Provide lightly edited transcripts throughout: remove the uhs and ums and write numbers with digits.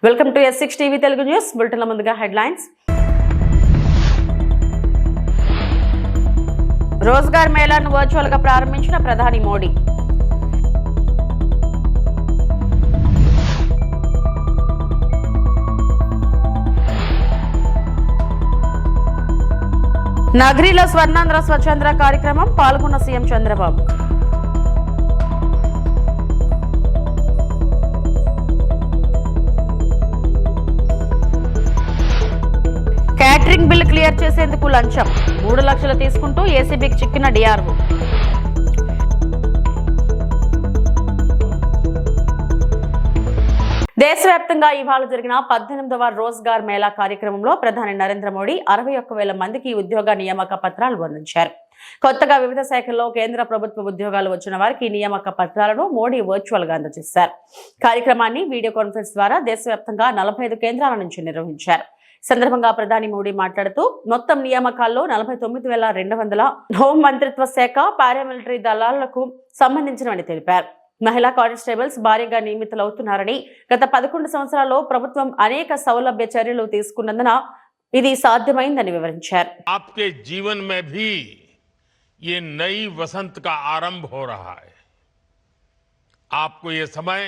Welcome to S6 TV Telugu news బులెటిన్ల ముందుగా headlines. Rozgar మేళాను virtual గా ప్రారంభించిన ప్రధాని మోడీ. నగరిలో స్వర్ణాంధ్ర స్వచ్ఛంద్ర కార్యక్రమం పాల్గొన్న CM Chandrababu. Catering bill clear చేసేందుకు లంచం 3 లక్షలు తీసుకుంటూ ఏసీబీకి చిక్కిన డిఆర్ఓ. దేశవ్యాప్తంగా ఇవాళ జరిగిన 18వ రోజ్గార్ మేళా కార్యక్రమంలో ప్రధాని నరేంద్ర మోడీ 61,000 మందికి ఉద్యోగ నియామక పత్రాలు అందించారు. కొత్తగా వివిధ శాఖల్లో కేంద్ర ప్రభుత్వ ఉద్యోగాలు వచ్చిన వారికి నియామక పత్రాలను మోడీ వర్చువల్ గా అందజేశారు. కార్యక్రమాన్ని వీడియో కాన్ఫరెన్స్ ద్వారా దేశవ్యాప్తంగా 45 కేంద్రాల నుంచి నిర్వహించారు. సందర్భంగా ప్రధాని మోడీ మాట్లాడుతూ మొత్తం నియామకాల్లో 49,200 హోం మంత్రిత్వ శాఖ పారామిలిటరీ దళాలకు సంబంధించినవని తెలిపారు. మహిళా కానిస్టేబుల్స్ భారీగా నియమితులవుతున్నారని, గత 11 సంవత్సరాల్లో ప్రభుత్వం అనేక సౌలభ్య చర్యలు తీసుకున్నందున ఇది సాధ్యమైందని వివరించారు. आपके जीवन में भी ये नई वसंत का आरंभ हो रहा है. आपको ये समय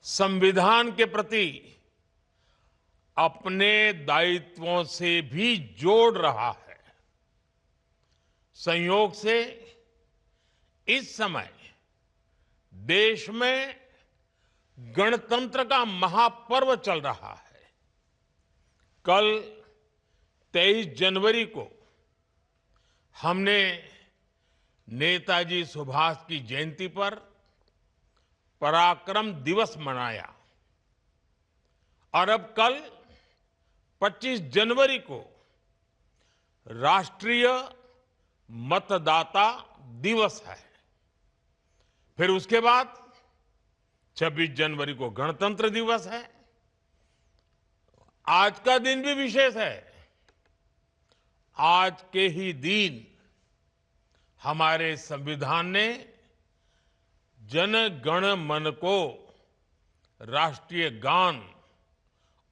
संविधान के प्रति अपने दायित्वों से भी जोड़ रहा है. संयोग से इस समय देश में गणतंत्र का महापर्व चल रहा है. कल 23 जनवरी को हमने नेताजी सुभाष की जयंती पर पराक्रम दिवस मनाया और अब कल 25 जनवरी को राष्ट्रीय मतदाता दिवस है. फिर उसके बाद 26 जनवरी को गणतंत्र दिवस है. आज का दिन भी विशेष है. आज के ही दिन हमारे संविधान ने जन गण मन को राष्ट्रीय गान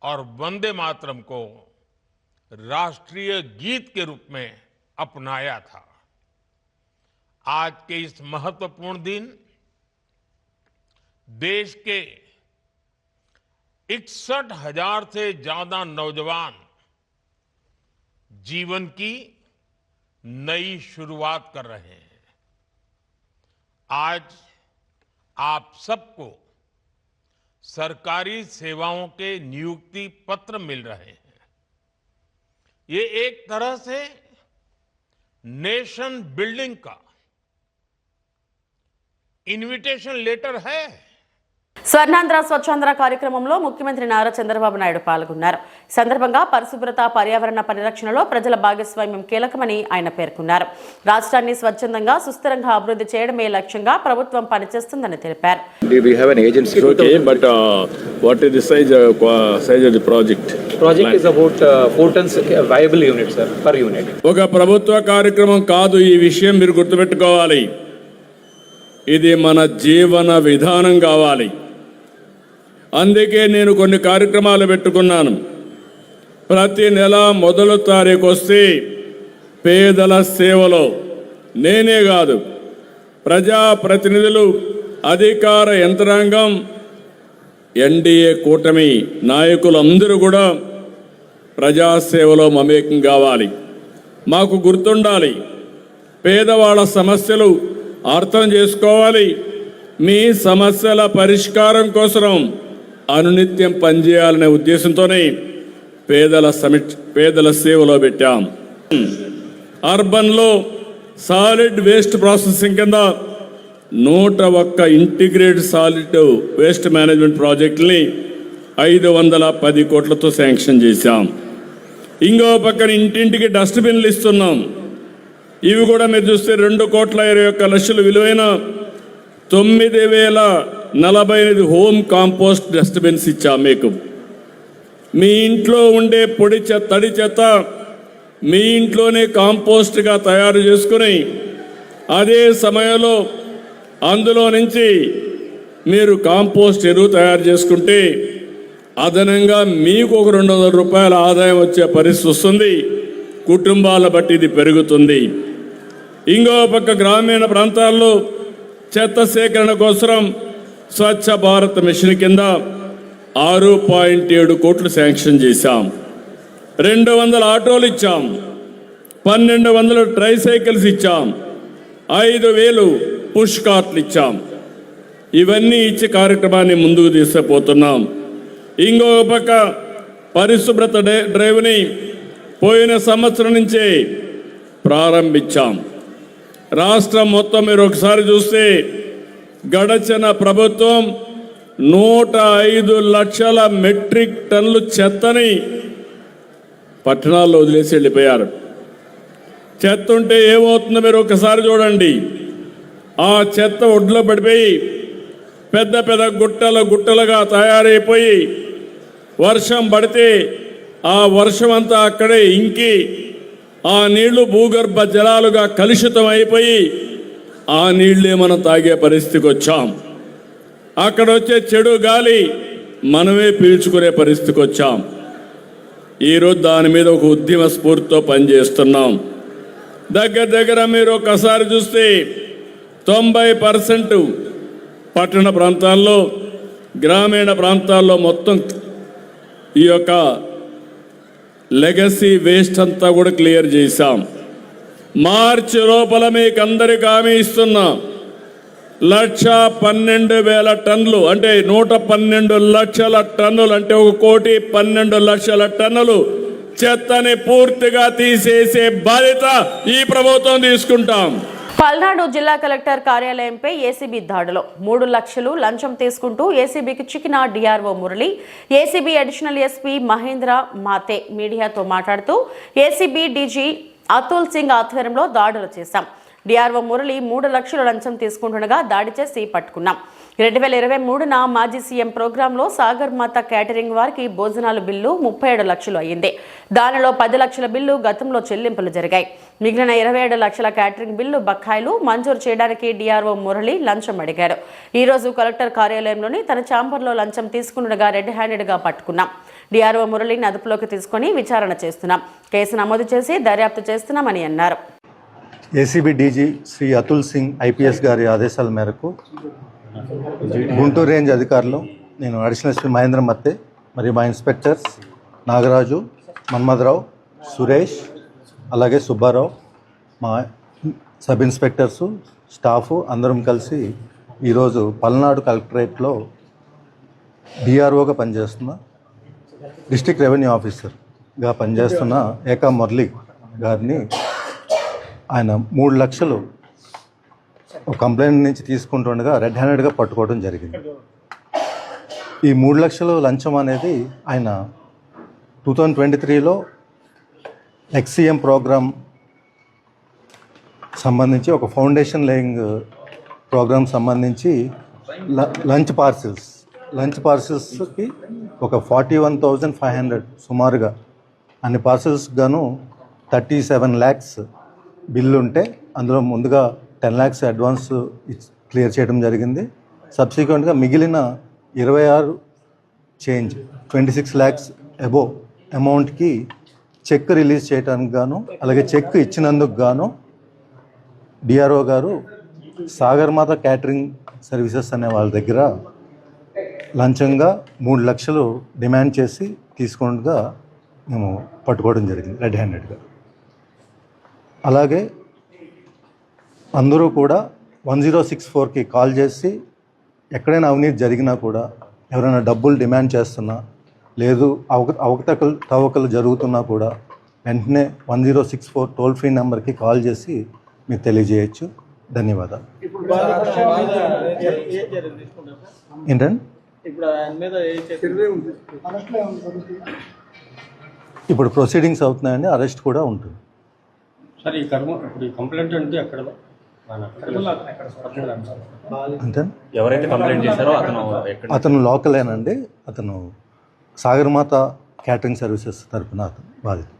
और वंदे मातरम को राष्ट्रीय गीत के रूप में अपनाया था. आज के इस महत्वपूर्ण दिन देश के 61,000 से ज्यादा नौजवान जीवन की नई शुरुआत कर रहे हैं. आज आप सबको सरकारी सेवाओं के नियुक्ति पत्र मिल रहे हैं. ये एक तरह से नेशन बिल्डिंग का इन्विटेशन लेटर है. స్వర్ణాంధ్ర స్వచ్ఛాంధ్ర కార్యక్రమంలో ముఖ్యమంత్రి నారా చంద్రబాబు నాయుడు పాల్గొన్నారు. సందర్భంగా పరిశుభ్రత, పర్యావరణ పరిరక్షణలో ప్రజల భాగస్వామ్యం కీలకమని ఆయన పేర్కొన్నారు. రాష్ట్రాన్ని స్వచ్ఛందంగా సుస్థిరంగా అభివృద్ధి చేయడమే లక్ష్యంగా ప్రభుత్వం పనిచేస్తుందని తెలిపారు. ఒక ప్రభుత్వ కార్యక్రమం కాదు, ఈ విషయం మీరు గుర్తుపెట్టుకోవాలి. ఇది మన జీవన విధానం కావాలి. అందుకే నేను కొన్ని కార్యక్రమాలు పెట్టుకున్నాను. ప్రతి నెల మొదటి తారీఖు వస్తే పేదల సేవలో నేనే కాదు, ప్రజాప్రతినిధులు, అధికార యంత్రాంగం, ఎన్డీఏ కూటమి నాయకులందరూ కూడా ప్రజాసేవలో మమేకం కావాలి. మాకు గుర్తుండాలి, పేదవాళ్ళ సమస్యలు అర్థం చేసుకోవాలి. మీ సమస్యల పరిష్కారం కోసం అనునిత్యం పనిచేయాలనే ఉద్దేశంతోనే పేదల సేవలో పెట్టాం. అర్బన్లో సాలిడ్ వేస్ట్ ప్రాసెసింగ్ కింద 101 ఇంటిగ్రేటెడ్ సాలిడ్ వేస్ట్ మేనేజ్మెంట్ ప్రాజెక్టుని 510 కోట్లతో శాంక్షన్ చేశాం. ఇంకో పక్కన ఇంటింటికి డస్ట్బిన్లు ఇస్తున్నాం. ఇవి కూడా మీరు చూస్తే 2,21 లక్షలు విలువైన 9,045 హోమ్ కాంపోస్ట్ డస్ట్బిన్స్ ఇచ్చాం. మీకు మీ ఇంట్లో ఉండే పొడి చెత్త, తడి చెత్త మీ ఇంట్లోనే కాంపోస్ట్గా తయారు చేసుకుని అదే సమయంలో అందులో నుంచి మీరు కాంపోస్ట్ ఎరువు తయారు చేసుకుంటే అదనంగా మీకు ఒక 200 రూపాయల ఆదాయం వచ్చే పరిస్థితి వస్తుంది. కుటుంబాల బట్టి ఇది పెరుగుతుంది. ఇంకో పక్క గ్రామీణ ప్రాంతాల్లో చెత్త సేకరణ కోసం స్వచ్ఛ భారత్ మిషన్ కింద 6.7 కోట్లు శాంక్షన్ చేశాం. 200 ఆటోలు ఇచ్చాం, 1200 ట్రైసైకిల్స్ ఇచ్చాం, 5000 పుష్ కార్ట్లు ఇచ్చాం. ఇవన్నీ ఇచ్చి కార్యక్రమాన్ని ముందుకు తీసుకుపోతున్నాం. ఇంకొక పక్క పరిశుభ్రత డ్రైవ్ని పోయిన సంవత్సరం నుంచే ప్రారంభించాం. రాష్ట్రం మొత్తం మీరు ఒకసారి చూస్తే గడచిన ప్రభుత్వం 105 లక్షల మెట్రిక్ టన్నులు చెత్తని పట్టణాల్లో వదిలేసి వెళ్ళిపోయారు. చెత్త ఉంటే ఏమవుతుందో మీరు ఒకసారి చూడండి. ఆ చెత్త ఒడ్లో పడిపోయి పెద్ద పెద్ద గుట్టలుగా తయారైపోయి వర్షం పడితే ఆ వర్షం అంతా అక్కడే ఇంకి ఆ నీళ్లు భూగర్భ జలాలుగా కలుషితం అయిపోయి ఆ నీళ్లే మనం తాగే పరిస్థితికి వచ్చాం. అక్కడ వచ్చే చెడు గాలి మనమే పీల్చుకునే పరిస్థితికి వచ్చాం. ఈరోజు దాని మీద ఒక ఉద్యమ స్ఫూర్తితో పనిచేస్తున్నాం. దగ్గర మీరు ఒకసారి చూస్తే 90% పట్టణ ప్రాంతాల్లో, గ్రామీణ ప్రాంతాల్లో మొత్తం ఈ యొక్క లెగసీ వేస్ట్ అంతా కూడా క్లియర్ చేశాం. మార్చి లోపల మీకు అందరికీ హామీ ఇస్తున్నాం. 1,12,000 టన్నులు అంటే 112 లక్షల టన్నులు అంటే 1,12,00,000 టన్నులు చెత్తని పూర్తిగా తీసేసే బాధ్యత ఈ ప్రభుత్వం తీసుకుంటాం. పల్నాడు జిల్లా కలెక్టర్ కార్యాలయంపై ఏసీబీ దాడిలో 3 లక్షలు లంచం తీసుకుంటూ ఏసీబీకి చిక్కిన DRO Murali, ACB additional SP Mahendra Mathe మీడియాతో మాట్లాడుతూ ఏసీబీ డీజీ అతుల్ సింగ్ ఆధ్వర్యంలో దాడులు చేశాం. డిఆర్ఓ మురళి 3 లక్షలు లంచం తీసుకుంటుండగా దాడి చేసి పట్టుకున్నాం. 2023న మాజీ సీఎం ప్రోగ్రాంలో సాగర్ మాత క్యాటరింగ్ వారికి భోజనాల బిల్లు 37 లక్షలు అయ్యింది. దానిలో 10 లక్షల బిల్లు గతంలో చెల్లింపులు జరిగాయి. మిగిలిన 27 లక్షల క్యాటరింగ్ బిల్లు బకాయిలు మంజూరు చేయడానికి డిఆర్ఓ మురళి లంచం అడిగారు. ఈ రోజు కలెక్టర్ కార్యాలయంలోని తన ఛాంబర్లో లంచం తీసుకుండగా రెడ్ హ్యాండెడ్గా పట్టుకున్నాం. డిఆర్ఓ మురళిని అదుపులోకి తీసుకుని విచారణ చేస్తున్నాం. కేసు నమోదు చేసి దర్యాప్తు చేస్తున్నామని అన్నారు. ACB DG Shri Atul Singh IPS గారి ఆదేశాల మేరకు గుంటూరు రేంజ్ అధికారులు, నేను అడిషనల్ ఎస్పీ మహేంద్ర మత్తే మరియు మా ఇన్స్పెక్టర్స్ నాగరాజు, మన్మథరావు, సురేష్, అలాగే సుబ్బారావు, మా సబ్ ఇన్స్పెక్టర్సు, స్టాఫు అందరం కలిసి ఈరోజు పల్నాడు కలెక్టరేట్లో డిఆర్ఓగా పనిచేస్తున్న డిస్ట్రిక్ట్ రెవెన్యూ ఆఫీసర్గా పనిచేస్తున్న ఏకా మురళి గారిని ఆయన 3 లక్షలు కంప్లైంట్ నుంచి తీసుకుంటుండగా రెడ్ హ్యాండెడ్గా పట్టుకోవడం జరిగింది. ఈ 3 లక్షలు లంచం అనేది ఆయన 2023లో ఎక్స్సీఎం ప్రోగ్రామ్ సంబంధించి ఒక ఫౌండేషన్ లేయింగ్ ప్రోగ్రామ్ సంబంధించి లంచ్ పార్సిల్స్కి ఒక 41,500 సుమారుగా అన్ని పార్సిల్స్ గాను 37 lakhs బిల్లు ఉంటే అందులో ముందుగా 10 lakhs అడ్వాన్స్ క్లియర్ చేయడం జరిగింది. సబ్సిక్వెంట్గా మిగిలిన 26 చేంజ్ 26 lakhs అబోవ్ అమౌంట్కి చెక్ రిలీజ్ చేయడానికి గాను, అలాగే చెక్ ఇచ్చినందుకు గాను డిఆర్ఓ గారు సాగర్ మాత క్యాటరింగ్ సర్వీసెస్ అనే వాళ్ళ దగ్గర లంచంగా 3 లక్షలు డిమాండ్ చేసి తీసుకుంటగా మేము పట్టుకోవడం జరిగింది రెడ్ హ్యాండెడ్గా. అలాగే అందరూ కూడా 1064కి కాల్ చేసి ఎక్కడైనా అవినీతి జరిగినా కూడా, ఎవరైనా డబ్బులు డిమాండ్ చేస్తున్నా, లేదు అవకతవకలు జరుగుతున్నా కూడా వెంటనే 1064 టోల్ ఫ్రీ నెంబర్కి కాల్ చేసి మీరు తెలియజేయచ్చు. ధన్యవాదాలు. ఏంటండి ఇప్పుడు ప్రొసీడింగ్స్ అవుతున్నాయండి, అరెస్ట్ కూడా ఉంటుంది. సార్ ఈ కంప్లైంట్ అంటే అక్కడ అంటే ఎవరైతే కంప్లైంట్ చేశారో అతను లోకలేనండి, అతను సాగర్ మాత క్యాటరింగ్ సర్వీసెస్ తరఫున అతను బాధితుడు.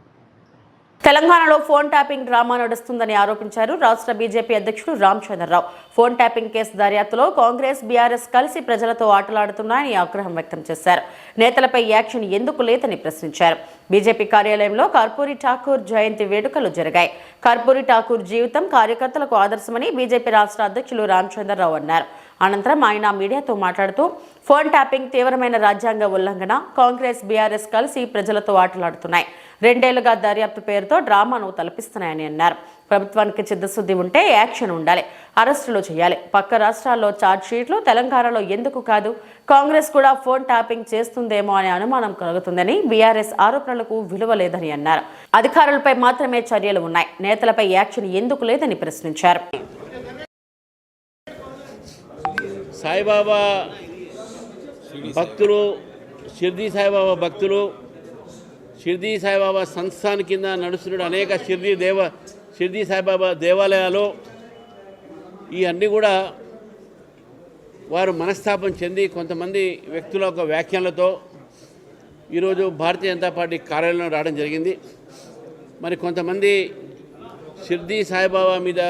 తెలంగాణలో ఫోన్ ట్యాపింగ్ డ్రామా నడుస్తుందని ఆరోపించారు రాష్ట్ర బీజేపీ అధ్యక్షుడు రామచంద్రరావు. ఫోన్ ట్యాపింగ్ కేసు దర్యాప్తులో కాంగ్రెస్, బీఆర్ఎస్ కలిసి ప్రజలతో ఆటలాడుతున్నాయని ఆగ్రహం వ్యక్తం చేశారు. నేతలపై యాక్షన్ ఎందుకు లేదని ప్రశ్నించారు. బీజేపీ కార్యాలయంలో కర్పూరి ఠాకూర్ జయంతి వేడుకలు జరిగాయి. కర్పూరి ఠాకూర్ జీవితం కార్యకర్తలకు ఆదర్శమని బీజేపీ రాష్ట్ర అధ్యక్షులు రామచంద్రరావు అన్నారు. అనంతరం ఆయన మీడియాతో మాట్లాడుతూ ఫోన్ ట్యాపింగ్ తీవ్రమైన రాజ్యాంగ ఉల్లంఘన, కాంగ్రెస్, బీఆర్ఎస్ కలిసి ప్రజలతో ఆటలాడుతున్నాయి. 2 ఏళ్లుగా దర్యాప్తు పేరుతో డ్రామాను తలపిస్తున్నాయని అన్నారు. ప్రభుత్వానికి చిత్తశుద్ధి ఉంటే యాక్షన్ ఉండాలి, అరెస్టులు చేయాలి. పక్క రాష్ట్రాల్లో ఛార్జ్ షీట్లు, తెలంగాణలో ఎందుకు కాదు? కాంగ్రెస్ కూడా ఫోన్ ట్యాపింగ్ చేస్తుందేమో అనే అనుమానం కలుగుతుందని, బీఆర్ఎస్ ఆరోపణలకు విలువ లేదని అన్నారు. అధికారులపై మాత్రమే చర్యలు ఉన్నాయి, నేతలపై యాక్షన్ ఎందుకు లేదని ప్రశ్నించారు. సాయిబాబా భక్తులు, షిర్డీ సాయిబాబా భక్తులు, షిర్డీ సాయిబాబా సంస్థాన్ కింద నడుస్తున్న అనేక షిర్డీ సాయిబాబా దేవాలయాలు ఈ అన్నీ కూడా వారు మనస్తాపం చెంది కొంతమంది వ్యక్తుల యొక్క వ్యాఖ్యలతో ఈరోజు భారతీయ జనతా పార్టీ కార్యాలయంలో రావడం జరిగింది. మరి కొంతమంది షిర్డీ సాయిబాబా మీద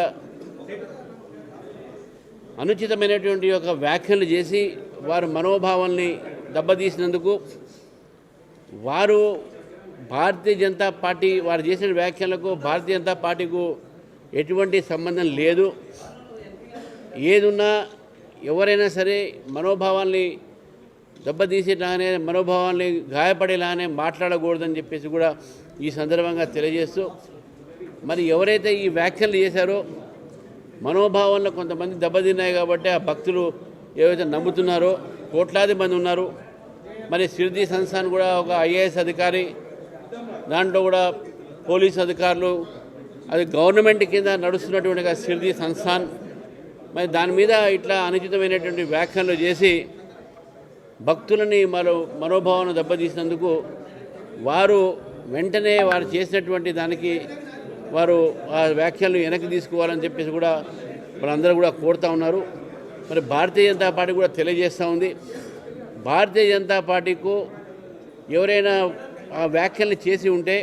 అనుచితమైనటువంటి యొక్క వ్యాఖ్యలు చేసి వారి మనోభావాల్ని దెబ్బతీసినందుకు వారు భారతీయ జనతా పార్టీ వారు చేసిన వ్యాఖ్యలకు భారతీయ జనతా పార్టీకు ఎటువంటి సంబంధం లేదు. ఏదున్నా ఎవరైనా సరే మనోభావాల్ని దెబ్బతీసేలానే, మనోభావాల్ని గాయపడేలానే మాట్లాడకూడదని చెప్పేసి కూడా ఈ సందర్భంగా తెలియజేస్తూ, మరి ఎవరైతే ఈ వ్యాఖ్యలు చేశారో మనోభావంలో కొంతమంది దెబ్బతిన్నాయి కాబట్టి ఆ భక్తులు ఏవైతే నమ్ముతున్నారో కోట్లాది మంది ఉన్నారు. మరి షిర్డీ సంస్థాన్ కూడా ఒక ఐఏఎస్ అధికారి, దాంట్లో కూడా పోలీస్ అధికారులు, అది గవర్నమెంట్ కింద నడుస్తున్నటువంటి షిర్డీ సంస్థాన్, మరి దాని మీద ఇట్లా అనుచితమైనటువంటి వ్యాఖ్యలు చేసి భక్తులని మనోభావాన్ని దెబ్బతీసినందుకు వారు వెంటనే వారు చేసినటువంటి దానికి వారు ఆ వ్యాఖ్యలను వెనక్కి తీసుకోవాలని చెప్పేసి కూడా వాళ్ళందరూ కూడా కోరుతూ ఉన్నారు. మరి భారతీయ జనతా పార్టీ కూడా తెలియజేస్తూ ఉంది, భారతీయ జనతా పార్టీకు ఎవరైనా ఆ వ్యాఖ్యలను చేసి ఉంటే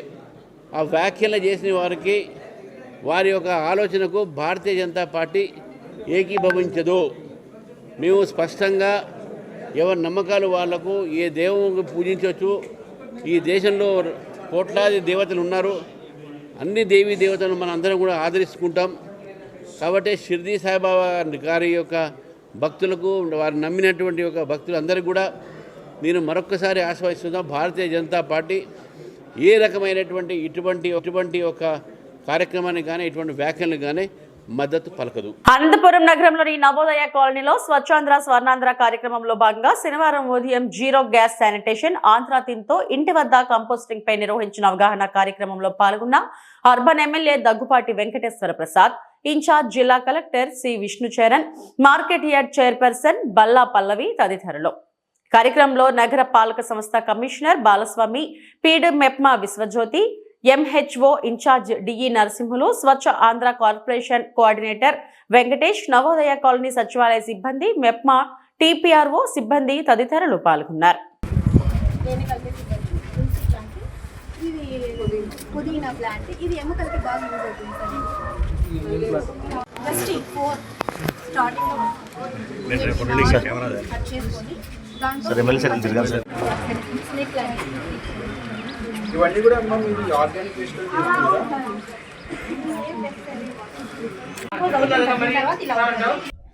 ఆ వ్యాఖ్యలు చేసిన వారికి వారి యొక్క ఆలోచనకు భారతీయ జనతా పార్టీ ఏకీభవించదు. మేము స్పష్టంగా ఎవరి నమ్మకాలు వాళ్లకు, ఏ దేవుని పూజించవచ్చు, ఈ దేశంలో కోట్లాది దేవతలు ఉన్నారు, అన్ని దేవీ దేవతలను మనం అందరం కూడా ఆదరించుకుంటాం. కాబట్టి షిర్డీ సాయిబాబా గారి యొక్క భక్తులకు, వారు నమ్మినటువంటి యొక్క భక్తులందరికీ కూడా నేను మరొక్కసారి ఆశ్వాసిస్తున్నాం, భారతీయ జనతా పార్టీ ఏ రకమైనటువంటి ఇటువంటి ఒక కార్యక్రమాన్ని కానీ ఇటువంటి వ్యాఖ్యలను కానీ మద్దతు పలకదు. అనంతపురం నగరంలోని నవోదయ కాలనీలో స్వచ్ఛాంధ్ర స్వర్ణాంధ్ర కార్యక్రమంలో భాగంగా శనివారం ఉదయం జీరో గ్యాస్ శానిటేషన్, ఆంధ్రా థీమ్తో ఇంటి వద్ద కంపోస్టింగ్ పై నిర్వహించిన అవగాహన కార్యక్రమంలో పాల్గొన్న urban MLA Daggubati Venkateswara Prasad, in charge జిల్లా collector C Vishnucharan, market yard chairperson Balla Pallavi తదితరులు. కార్యక్రమంలో నగర పాలక సంస్థ కమిషనర్ బాలస్వామి, పీడ్ MEPMA Vishwajyothi, MHO in charge DE Narasimhulu, Swachh Andhra corporation coordinator Venkatesh, Navodaya colony సచివాలయ సిబ్బంది, మెప్మా టీపీఆర్ఓ సిబ్బంది తదితరులు పాల్గొన్నారు. పుదీనా ప్లాంట్ ఇది ఎముకలకి బాగా యూజ్ అవుతుంది సార్. జస్ట్ 4 స్టార్టింగ్ కట్ చేసుకొని దాంట్లో స్నేక్ ప్లాంట్ ఇవన్నీ కూడా అమ్మ మీరు ఆర్గానిక్ వేస్ట్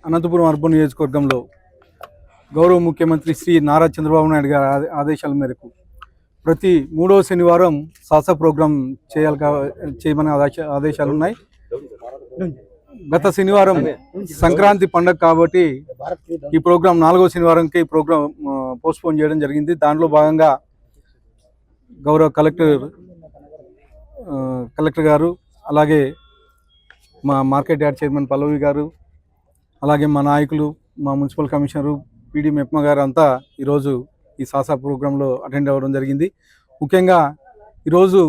అనంతపురం అర్బన్ నియోజకవర్గంలో గౌరవ ముఖ్యమంత్రి శ్రీ నారా చంద్రబాబు నాయుడు గారి ఆదేశాల మేరకు ప్రతి 3వ శనివారం సాసా ప్రోగ్రాం చేయమని ఆదేశాలు ఉన్నాయి. గత శనివారం సంక్రాంతి పండుగ కాబట్టి ఈ ప్రోగ్రాం 4వ శనివారంకి ఈ ప్రోగ్రాం పోస్ట్పోన్ చేయడం జరిగింది. దాంట్లో భాగంగా గౌరవ కలెక్టర్ గారు, అలాగే మా మార్కెట్ యార్డ్ చైర్మన్ పల్లవి గారు, అలాగే మా నాయకులు, మా మున్సిపల్ కమిషనరు పీడీ మెప్మా గారు అంతా ఈరోజు ఈ సాసా ప్రోగ్రాంలో అటెండ్ అవ్వడం జరిగింది. ముఖ్యంగా ఈరోజు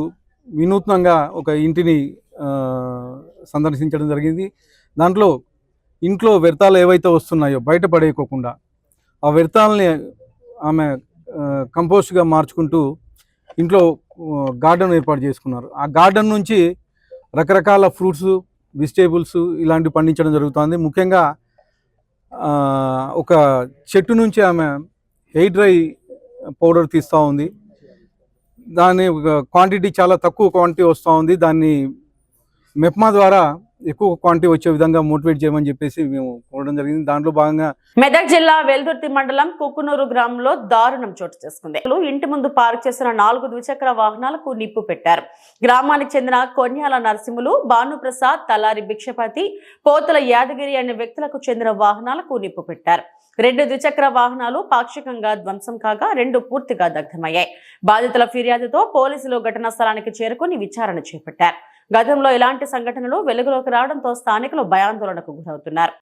వినూత్నంగా ఒక ఇంటిని సందర్శించడం జరిగింది. దాంట్లో ఇంట్లో వ్యర్థాలు ఏవైతే వస్తున్నాయో బయట పడేయకోకుండా ఆ వ్యర్థాలని ఆమె కంపోస్ట్గా మార్చుకుంటూ ఇంట్లో గార్డెన్ ఏర్పాటు చేసుకున్నారు. ఆ గార్డెన్ నుంచి రకరకాల ఫ్రూట్స్, వెజిటేబుల్స్ ఇలాంటివి పండించడం జరుగుతుంది. ముఖ్యంగా ఒక చెట్టు నుంచి ఆమె హెయిర్ డ్రై పౌడర్ తీస్తూ ఉంది. దాని క్వాంటిటీ చాలా తక్కువ క్వాంటిటీ వస్తూ ఉంది. దాన్ని మెప్మా ద్వారా ఎక్కువ క్వాంటిటీ వచ్చే విధంగా మోటివేట్ చేయమని చెప్పేసి మేము కోరడం జరిగింది. దాంట్లో భాగంగా మెదక్ జిల్లా వెల్దుర్తి మండలం కుక్కునూరు గ్రామంలో దారుణం చోటు చేసుకుంది. ఇంటి ముందు పార్క్ చేసిన 4 ద్విచక్ర వాహనాలకు నిప్పు పెట్టారు. గ్రామానికి చెందిన కొన్యాల నరసింహులు, భానుప్రసాద్, తలారి భిక్షపతి, పోతుల యాదగిరి అనే వ్యక్తులకు చెందిన వాహనాలకు నిప్పు పెట్టారు. 2 ద్విచక్ర వాహనాలు పాక్షికంగా ధ్వంసం కాగా 2 పూర్తిగా దగ్ధమయ్యాయి. బాధితుల ఫిర్యాదుతో పోలీసులు ఘటనా స్థలానికి చేరుకుని విచారణ చేపట్టారు. గతంలో ఇలాంటి సంఘటనలు వెలుగులోకి రావడంతో స్థానికులు భయాందోళనకు గురవుతున్నారు.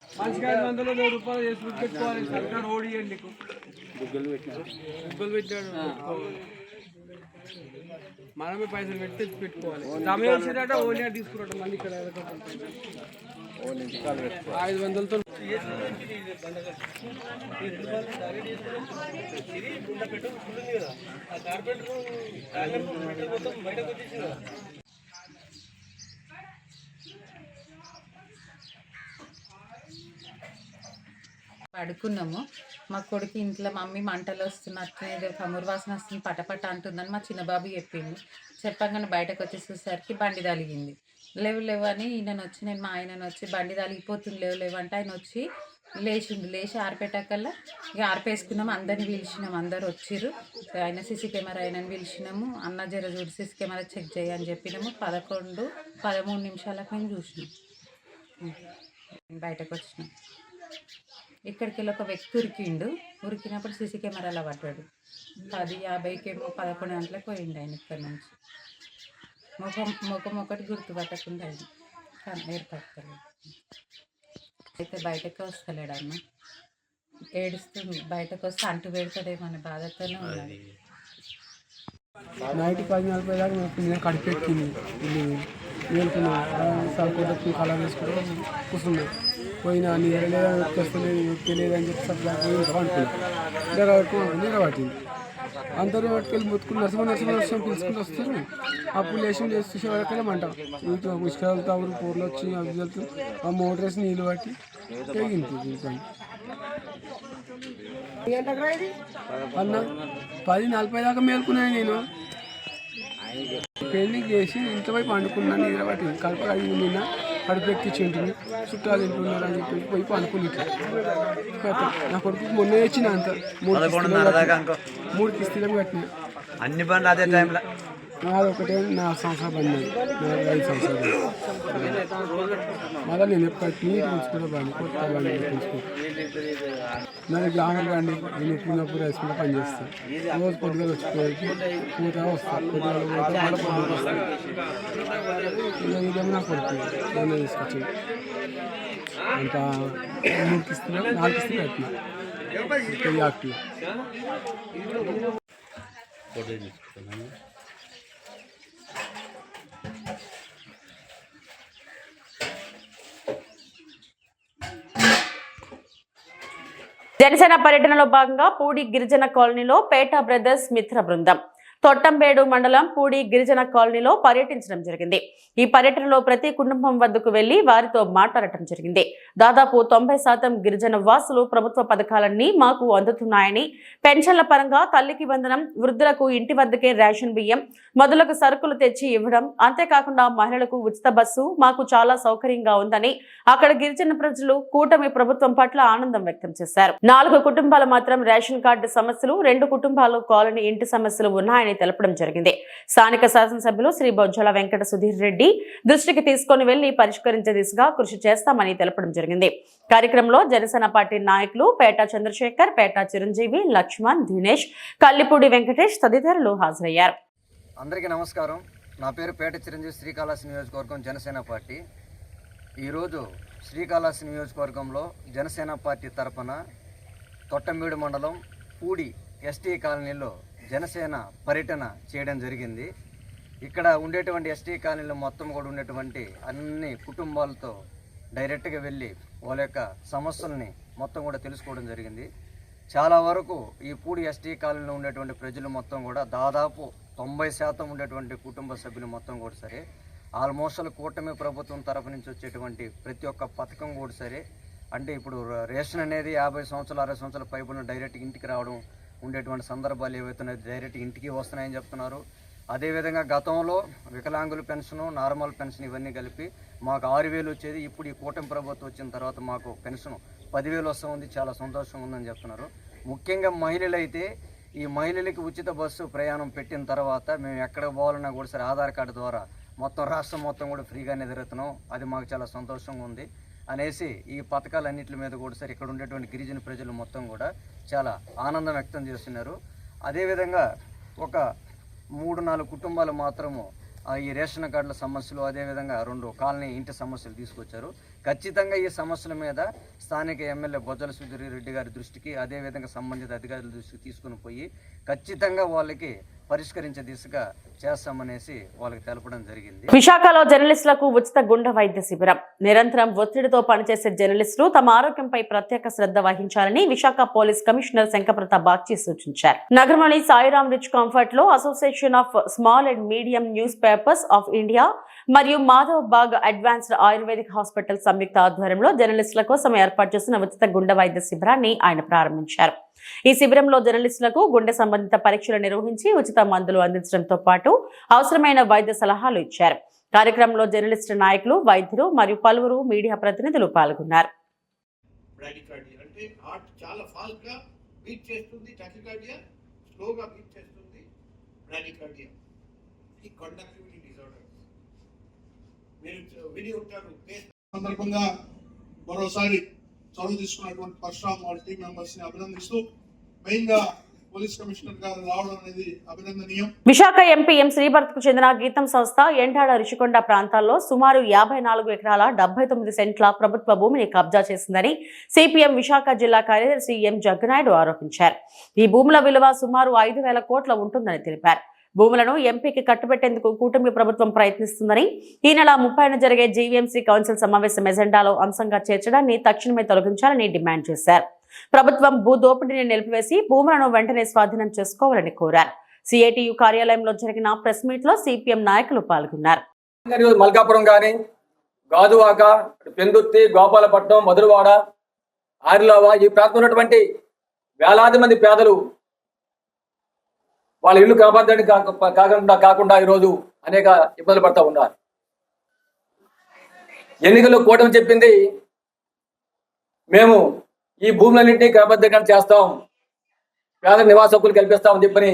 మనమే పైసలు పెట్టి తెచ్చి పెట్టుకోవాలి. సమయం వచ్చేదట ఓన్లీ తీసుకురావడం మళ్ళీ ఇక్కడ 500తో పడుకున్నాము. మా కొడుకు ఇంట్లో మమ్మీ మంటలు వస్తున్నట్టు ఏదో కమురు వాసన వస్తుంది, పటపట అంటుందని మా చిన్న బాబు చెప్పింది. చెప్పగానే బయటకు వచ్చి చూసేసరికి బండి తలిగింది. లేవు అని ఈయన వచ్చి, నేను మా ఆయన వచ్చి బండి తలిగిపోతుంది లేవు అంటే ఆయన వచ్చి లేచి ఆరిపెట్టాకల్లా ఇక ఆరిపేసుకున్నాము. అందరిని పిలిచినాము, అందరు వచ్చిర్రు. ఆయన సీసీ కెమెరా ఆయనని పిలిచినాము. అన్న జర చూడు సీసీ కెమెరా చెక్ చేయని చెప్పినాము. 11-13 నిమిషాలకు మేము చూసినాం. బయటకు వచ్చినాం. ఇక్కడికి వెళ్ళి ఒక వ్యక్తి ఉరికినప్పుడు సీసీ కెమెరాలో పడ్డాడు. 10:50కేమో 11 గంటలకు పోయింది ఆయన ఇక్కడ నుంచి. ముఖం ఒకటి గుర్తుపట్టకుండా ఆయన కానీ ఏర్పడతలేదు. అయితే బయటకు వస్తలేడు అన్న, ఏడుస్తుంది. బయటకు వస్తే అంటు పెడతాడేమని బాధతోనే ఉన్నాడు. నైట్ 10:40 దాకా నేను కడిపెట్టింది మేలుకున్నా సరుకు కలర్ వేసుకుని కూర్చున్నా. పోయినా నీరలేదని చెప్పి సప్లై అనుకున్నాను. నీరబట్టింది. అందరూ పట్టుకెళ్ళి మొత్తుకుని నరసింహ పిలుచుకుని వస్తారు. అప్పుడు లేచి చూసే వాళ్ళకెళ్ళి మంట ఇంట్లో ఉష్కాలు తాగురు పూర్లు వచ్చి అవి వెళ్తూ ఆ మోటార్ వేసి నీళ్ళు పట్టి తెగింది. అన్న 10:40 దాకా మేలుకున్నాను. నేను పెయింటింగ్ చేసి ఇంట్లో పోయి పండుకున్నాను. నీరబట్టి కలప అడిగి నిన్న కడుపెక్కించుంటుంది. చుట్టాలు ఇంటున్నారు అని చెప్పి పోయి పండుకుని నా కొడుకు మొన్న వచ్చిన అంత 3 కిస్తీలకు కట్టిన అన్ని బండ్లు అదే టైంలో. నాది ఒకటే 4 సంవత్సరాలు బండి, 5 సంవత్సరాలు. మళ్ళీ నేను ఎప్పుడు నీట్ ఉంచుకుంటా బండి, కొత్త బండి ఉంచుకుంటా. నాది గ్లామర్ బండి. నేను పూర్ణపూర్ వేసుకుంటా పనిచేస్తాను. రోజు పొద్దుగా వచ్చిపోయి పూత వస్తాను. పొద్దుగా పోతే మళ్ళీ పొద్దుగా వస్తాను. ఇదేమో నాకు పడుతుంది. ఏమైనా తీసుకొచ్చి అంత 3 కిస్తీలు 4 కిస్తీలు కట్టినా యాక్టివ్. జనసేన పర్యటనలో భాగంగా పూడి గిరిజన కాలనీలో పేటా బ్రదర్స్ మిత్ర బృందం తొట్టంబేడు మండలం పూడి గిరిజన కాలనీలో పర్యటించడం జరిగింది. ఈ పర్యటనలో ప్రతి కుటుంబం వద్దకు వెళ్లి వారితో మాట్లాడటం జరిగింది. దాదాపు 90% గిరిజన వాసులు ప్రభుత్వ పథకాలన్నీ మాకు అందుతున్నాయని, పెన్షన్ల పరంగా తల్లికి వందనం, వృద్ధులకు ఇంటి వద్దకే రేషన్ బియ్యం మొదలగు సరుకులు తెచ్చి ఇవ్వడం, అంతేకాకుండా మహిళలకు ఉచిత బస్సు మాకు చాలా సౌకర్యంగా ఉందని అక్కడ గిరిజన ప్రజలు కూటమి ప్రభుత్వం పట్ల ఆనందం వ్యక్తం చేశారు. 4 కుటుంబాలు మాత్రం రేషన్ కార్డు సమస్యలు, 2 కుటుంబాలు కాలనీ ఇంటి సమస్యలు ఉన్నాయని తెలపడం జరిగింది. స్థానిక శాసనసభ్యులు శ్రీ బొజ్జల వెంకట సుధీర్ రెడ్డి దృష్టికి తీసుకుని వెళ్లి పరిష్కరించే దిశగా కృషి చేస్తామని తెలపడం జరిగింది. కార్యక్రమంలో జనసేన పార్టీ నాయకులు పేటా చంద్రశేఖర్, పేటా చిరంజీవి, లక్ష్మణ్, దినేష్, కల్లిపూడి వెంకటేష్ తదితరులు హాజరయ్యారు. అందరికీ నమస్కారం. నా పేరు పేట చిరంజీవి, శ్రీకాళహస్తి నియోజకవర్గం జనసేన పార్టీ. ఈరోజు శ్రీకాళహస్తి నియోజకవర్గంలో జనసేన పార్టీ తరఫున తొట్టంబేడు మండలం పూడి ఎస్టీ కాలనీలో జనసేన పర్యటన చేయడం జరిగింది. ఇక్కడ ఉండేటువంటి ఎస్టీ కాలనీలో మొత్తం కూడా ఉండేటువంటి అన్ని కుటుంబాలతో డైరెక్ట్గా వెళ్ళి వాళ్ళ యొక్క సమస్యల్ని మొత్తం కూడా తెలుసుకోవడం జరిగింది. చాలా వరకు ఈ పూడి ఎస్టీ కాలనీలో ఉండేటువంటి ప్రజలు మొత్తం కూడా దాదాపు 90% ఉండేటువంటి కుటుంబ సభ్యులు మొత్తం కూడా సరే ఆల్మోస్ట్ కూటమి ప్రభుత్వం తరఫు నుంచి వచ్చేటువంటి ప్రతి ఒక్క పథకం కూడా సరే అంటే ఇప్పుడు రేషన్ అనేది 50 సంవత్సరాలు 60 సంవత్సరాల పైబడిన డైరెక్ట్ ఇంటికి రావడం ఉండేటువంటి సందర్భాలు ఏవైతున్నాయో డైరెక్ట్ ఇంటికి వస్తున్నాయని చెప్తున్నారు. అదేవిధంగా గతంలో వికలాంగుల పెన్షను నార్మల్ పెన్షన్ ఇవన్నీ కలిపి మాకు 6,000 వచ్చేది. ఇప్పుడు ఈ కూటమి ప్రభుత్వం వచ్చిన తర్వాత మాకు పెన్షన్ 10,000 వస్తుంది. చాలా సంతోషంగా ఉందని చెప్తున్నారు. ముఖ్యంగా మహిళలు అయితే ఈ మహిళలకి ఉచిత బస్సు ప్రయాణం పెట్టిన తర్వాత మేము ఎక్కడికి పోవాలన్నా కూడా సరే ఆధార్ కార్డు ద్వారా మొత్తం రాష్ట్రం మొత్తం కూడా ఫ్రీగానే తిరుగుతున్నాం. అది మాకు చాలా సంతోషంగా ఉంది అనేసి ఈ పథకాలన్నింటి మీద కూడా సరే ఇక్కడ ఉండేటువంటి గిరిజన ప్రజలు మొత్తం కూడా చాలా ఆనందం వ్యక్తం చేస్తున్నారు. అదేవిధంగా ఒక 3-4 కుటుంబాలు మాత్రము ఈ రేషన్ కార్డుల సమస్యలు అదేవిధంగా 2 కాలనీ ఇంటి సమస్యలు తీసుకొచ్చారు. ఖచ్చితంగా ఈ సమస్యల మీద స్థానిక ఎమ్మెల్యే బొజ్జల సుధీర్ రెడ్డి గారి దృష్టికి అదేవిధంగా సంబంధిత అధికారుల దృష్టికి తీసుకుని పోయి ఖచ్చితంగా వాళ్ళకి పరిష్కరించే దిశగా చేస్తామనేసి వాళ్ళకి తెలపడం జరిగింది. విశాఖలో జర్నలిస్టులకు ఉచిత గుండె వైద్య శిబిరం. నిరంతరం ఒత్తిడితో పనిచేసే జర్నలిస్టులు తమ ఆరోగ్యంపై ప్రత్యేక శ్రద్ధ వహించాలని విశాఖ పోలీస్ కమిషనర్ శంకరప్రతాప్ బాగ్చి సూచించారు. నగరంలోని సాయిరామ్ రిచ్ కంఫర్ట్ లో association of small and medium news papers of India మరియు మాధవ్ బాగ్ అడ్వాన్స్డ్ ఆయుర్వేదిక్ హాస్పిటల్ సంయుక్త ఆధ్వర్యంలో జర్నలిస్టుల కోసం ఏర్పాటు చేసిన ఉచిత గుండె వైద్య శిబిరాన్ని ఆయన ప్రారంభించారు. ఈ శిబిరంలో జర్నలిస్టులకు గుండె సంబంధిత పరీక్షలు నిర్వహించి ఉచిత మందులు అందించడంతో పాటు అవసరమైన వైద్య సలహాలు ఇచ్చారు. కార్యక్రమంలో జర్నలిస్టు నాయకులు, వైద్యులు మరియు పలువురు మీడియా ప్రతినిధులు పాల్గొన్నారు. సందర్భంగా మరోసారి చొరవ తీసుకున్నటువంటి పరశురామ్ వాళ్ళ టీం మెంబర్స్ ని అభినందిస్తూ మెయిన్ గా పోలీస్ కమిషనర్ గారు రావడం అనేది అభినందనీయం. విశాఖ ఎంపీ ఎం శ్రీభరత్ కు చెందిన గీతం సంస్థ ఎండాడ రిషికొండ ప్రాంతాల్లో సుమారు 54 ఎకరాల 79 సెంట్ల ప్రభుత్వ భూమిని కబ్జా చేసిందని సిపిఎం విశాఖ జిల్లా కార్యదర్శి ఎం జగ్గనాయుడు ఆరోపించారు. ఈ భూముల విలువ సుమారు 5,000 కోట్ల ఉంటుందని తెలిపారు. భూములను ఎంపీకి కట్టుబెట్టేందుకు కూటమి ప్రభుత్వం ప్రయత్నిస్తుందని, ఈ నెల 30న జరిగే జీవీఎంసీ కౌన్సిల్ సమావేశం ఎజెండాలో అంశంగా చేర్చడాన్ని తక్షణమే తొలగించాలని డిమాండ్ చేశారు. ప్రభుత్వం భూ దోపిడీని నిలిపివేసి భూములను వెంటనే స్వాధీనం చేసుకోవాలని కోరారు. సిఐటియు కార్యాలయంలో జరిగిన ప్రెస్ మీట్ లో సిపిఎం నాయకులు పాల్గొన్నారు. మల్కాపురం గాని, గాజువాక, పెందుర్తి, గోపాలపట్నం, మధురవాడ, ఆరిలోవా ఈ ప్రాంతం ఉన్నటువంటి వేలాది మంది పేదలు వాళ్ళ ఇల్లు కాపాడడానికి కాకుండా ఈరోజు అనేక ఇబ్బందులు పడుతూ ఉన్నారు. ఎన్నికల్లో కూటమి చెప్పింది మేము ఈ భూములన్నింటినీ క్రమబద్ధీకరణ చేస్తాం, పేద నివాస హక్కులు కల్పిస్తామని చెప్పని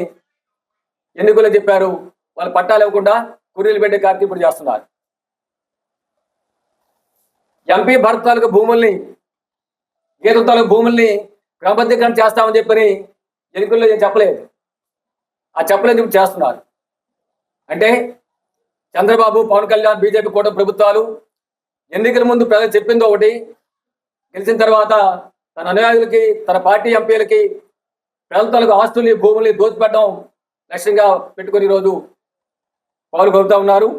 ఎన్నికల్లో చెప్పారు. వాళ్ళు పట్టాలు ఇవ్వకుండా కుర్రీలు పెట్టే కార్యక్రమం ఇప్పుడు చేస్తున్నారు. ఎంపీ భరత్ తాలూకు భూముల్ని, గీతం తాలూకు భూముల్ని క్రమబద్ధీకరణ చేస్తామని చెప్పని ఎన్నికల్లో ఏం చెప్పలేదు. ఆ చెప్పలేదు ఇప్పుడు చేస్తున్నారు. అంటే చంద్రబాబు, పవన్ కళ్యాణ్, బీజేపీ కూటమి ప్రభుత్వాలు ఎన్నికల ముందు ప్రజలు చెప్పింది ఒకటి, గెలిచిన తర్వాత తన అనుయాయులకి, తన పార్టీ ఎంపీలకి ప్రజలకు ఆస్తుల్ని, భూముల్ని దోచిపెట్టడం లక్ష్యంగా పెట్టుకుని ఈరోజు పౌరులు కోరుతూ ఉన్నారు.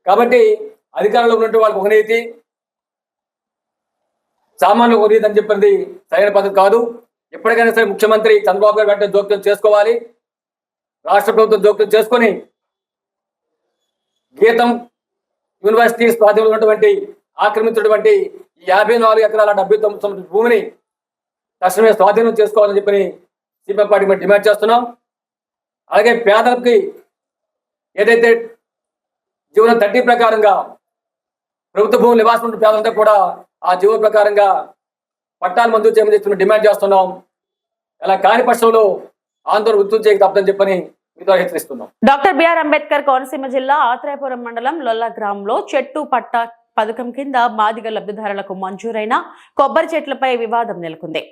కాబట్టి అధికారంలో ఉన్నట్టు వాళ్ళకి ఒక నీతి, సామాన్యులకు ఒక నీతి అని చెప్పింది సరైన పద్ధతి కాదు. ఎప్పటికైనా సరే ముఖ్యమంత్రి చంద్రబాబు గారు వెంటనే జోక్యం చేసుకోవాలి. రాష్ట్ర ప్రభుత్వం జోక్యం చేసుకొని గీతం యూనివర్సిటీ స్వాధీనంలో ఉన్నటువంటి ఆక్రమించినటువంటి 54 ఎకరాల 79 భూమిని తక్షణమే స్వాధీనం చేసుకోవాలని చెప్పి సిపిఎం పార్టీ మేము డిమాండ్ చేస్తున్నాం. అలాగే పేదలకి ఏదైతే జీవన 30 ప్రకారంగా ప్రభుత్వ భూములు నివాసం ఉన్న పేదలంతా కూడా ఆ జీవో ప్రకారంగా పట్టాలు మంజూరు చేయమని చెప్పి డిమాండ్ చేస్తున్నాం. అలా కాని పక్షంలో ఆందోళన వృద్ధి చేయక తప్పదని చెప్పని మీతో హెచ్చరిస్తున్నాం. డాక్టర్ బిఆర్ అంబేద్కర్ కోనసీమ జిల్లా ఆత్రేయపురం మండలం లొల్ల గ్రామంలో చెట్టు పట్ట పథకం కింద మాదిగ లబ్ధిదారులకు మంజూరైన కొబ్బరి చెట్లపై వివాదం నెలకొంది.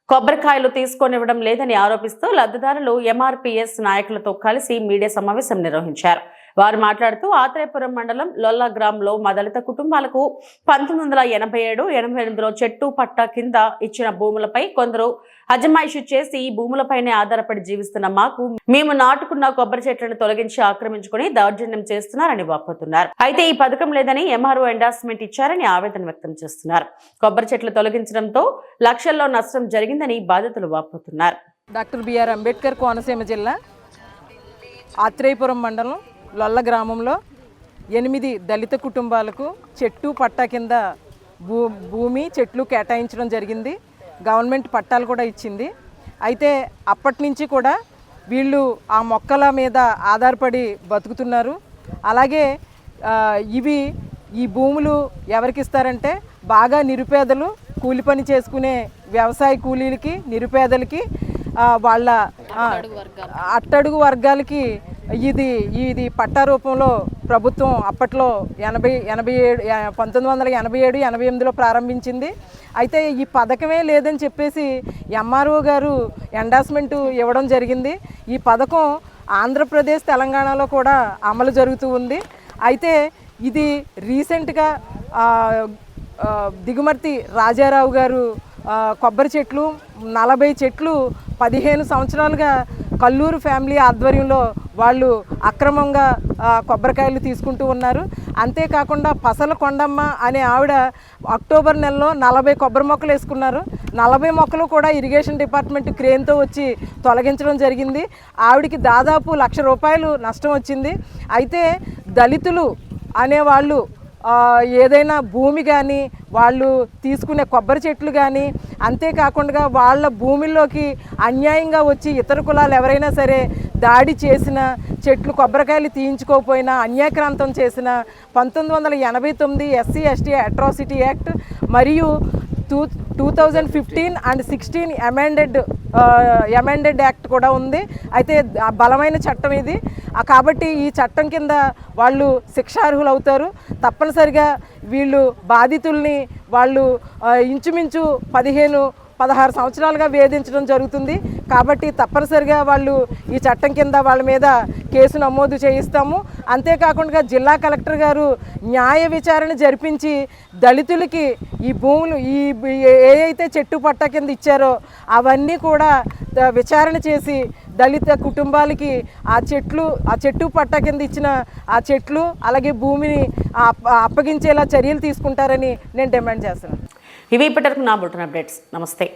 కొబ్బరికాయలు తీసుకొనివ్వడం లేదని ఆరోపిస్తూ లబ్ధిదారులు ఎంఆర్పీఎస్ నాయకులతో కలిసి మీడియా సమావేశం నిర్వహించారు. వారు మాట్లాడుతూ ఆత్రేయపురం మండలం లొల్ల గ్రామంలో మా దళిత కుటుంబాలకు 1987-88లో చెట్టు పట్ట కింద ఇచ్చిన భూములపై కొందరు అజమాయిషీ చేసి ఈ భూములపైనే ఆధారపడి జీవిస్తున్న మాకు మేము నాటుకున్న కొబ్బరి చెట్లను తొలగించి ఆక్రమించుకుని దౌర్జన్యం చేస్తున్నారని వాపోతున్నారు. అయితే ఈ పథకం లేదని ఎంఆర్ఓ ఎండార్స్మెంట్ ఇచ్చారని ఆవేదన వ్యక్తం చేస్తున్నారు. కొబ్బరి చెట్లు తొలగించడంతో లక్షల్లో నష్టం జరిగిందని బాధితులు వాపోతున్నారు. డాక్టర్ బిఆర్ అంబేద్కర్ కోనసీమ జిల్లా ఆత్రేయపురం మండలం లొల్ల గ్రామంలో 8 దళిత కుటుంబాలకు చెట్టు పట్టా కింద భూమి చెట్లు కేటాయించడం జరిగింది. గవర్నమెంట్ పట్టాలు కూడా ఇచ్చింది. అయితే అప్పటి నుంచి కూడా వీళ్ళు ఆ మొక్కల మీద ఆధారపడి బతుకుతున్నారు. అలాగే ఈ భూములు ఎవరికి ఇస్తారంటే బాగా నిరుపేదలు, కూలి పని చేసుకునే వ్యవసాయ కూలీలకి, నిరుపేదలకి, వాళ్ళ అట్టడుగు వర్గాలకి ఇది పట్టా రూపంలో ప్రభుత్వం అప్పట్లో 1987-88లో ప్రారంభించింది. అయితే ఈ పథకమే లేదని చెప్పేసి ఎంఆర్ఓ గారు ఎండార్స్మెంట్ ఇవ్వడం జరిగింది. ఈ పథకం ఆంధ్రప్రదేశ్, తెలంగాణలో కూడా అమలు జరుగుతూ ఉంది. అయితే ఇది రీసెంట్గా దిగుమర్తి రాజారావు గారు కొబ్బరి చెట్లు 40 చెట్లు 15 సంవత్సరాలుగా కల్లూరు ఫ్యామిలీ ఆధ్వర్యంలో వాళ్ళు అక్రమంగా కొబ్బరికాయలు తీసుకుంటూ ఉన్నారు. అంతేకాకుండా పసల కొండమ్మ అనే ఆవిడ అక్టోబర్ నెలలో 40 కొబ్బరి మొక్కలు వేసుకున్నారు. 40 మొక్కలు కూడా ఇరిగేషన్ డిపార్ట్మెంట్ క్రేన్తో వచ్చి తొలగించడం జరిగింది. ఆవిడికి దాదాపు ₹1,00,000 నష్టం వచ్చింది. అయితే దళితులు అనేవాళ్ళు ఏదైనా భూమి కానీ, వాళ్ళు తీసుకునే కొబ్బరి చెట్లు కానీ, అంతేకాకుండా వాళ్ళ భూమిలోకి అన్యాయంగా వచ్చి ఇతర కులాలు ఎవరైనా సరే దాడి చేసిన, చెట్లు కొబ్బరికాయలు తీయించుకోకపోయినా, అన్యాక్రాంతం చేసిన 1989 SC/ST అట్రాసిటీ యాక్ట్ మరియు 2015 and 16 అమెండెడ్ యాక్ట్ కూడా ఉంది. అయితే బలమైన చట్టం ఇది. కాబట్టి ఈ చట్టం కింద వాళ్ళు శిక్షార్హులు అవుతారు. తప్పనిసరిగా వీళ్ళు బాధితుల్ని వాళ్ళు ఇంచుమించు 15-16 సంవత్సరాలుగా వేధించడం జరుగుతుంది. కాబట్టి తప్పనిసరిగా వాళ్ళు ఈ చట్టం కింద వాళ్ళ మీద కేసు నమోదు చేయిస్తాము. అంతేకాకుండా జిల్లా కలెక్టర్ గారు న్యాయ విచారణ జరిపించి దళితులకి ఈ భూములు ఏదైతే చెట్టు పట్టా కింద ఇచ్చారో అవన్నీ కూడా విచారణ చేసి దళిత కుటుంబాలకి ఆ చెట్టు పట్టా కింద ఇచ్చిన ఆ చెట్లు అలాగే భూమిని అప్పగించేలా చర్యలు తీసుకుంటారని నేను డిమాండ్ చేస్తున్నాను. ఇవి ఇప్పటివరకు నా బులెటిన్ అప్డేట్స్. నమస్తే.